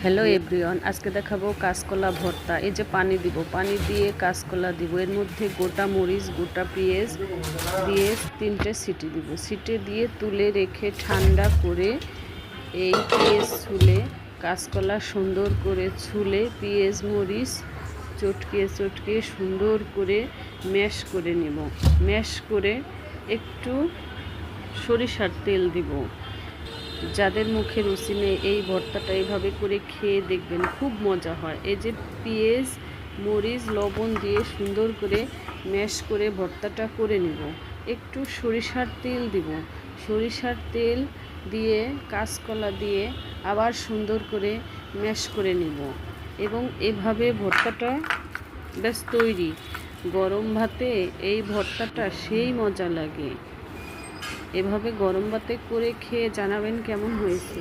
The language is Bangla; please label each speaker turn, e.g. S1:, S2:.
S1: হ্যালো এভরিওয়ান, আজকে দেখাবো কাঁচকলা ভর্তা। এই যে পানি দিব, পানি দিয়ে কাঁচকলা দিব, এর মধ্যে গোটা মরিচ, গোটা পেঁয়াজ দিয়ে 3টে সিটি দিব। সিটি দিয়ে তুলে রেখে ঠান্ডা করে এই পেঁয়াজ ছুলে কাঁচকলা সুন্দর করে ছুলে পেঁয়াজ মরিচ চটকে চটকে সুন্দর করে ম্যাশ করে নিব। ম্যাশ করে একটু সরিষার তেল দিব। যাদের মুখে রুচি নেই এই ভর্তাটা এইভাবে করে খেয়ে দেখবেন, খুব মজা হয়। এই যে পেঁয়াজ মরিচ লবণ দিয়ে সুন্দর করে ম্যাশ করে ভর্তাটা করে নিব। একটু সরিষার তেল দিব, সরিষার তেল দিয়ে কাঁচকলা দিয়ে আবার সুন্দর করে ম্যাশ করে নিব এবং এভাবে ভর্তাটা ব্যাস তৈরি। গরম ভাতে এই ভর্তাটা সেই মজা লাগে। এভাবে গরম ভাতে করে খেয়ে জানাবেন কেমন হয়েছে।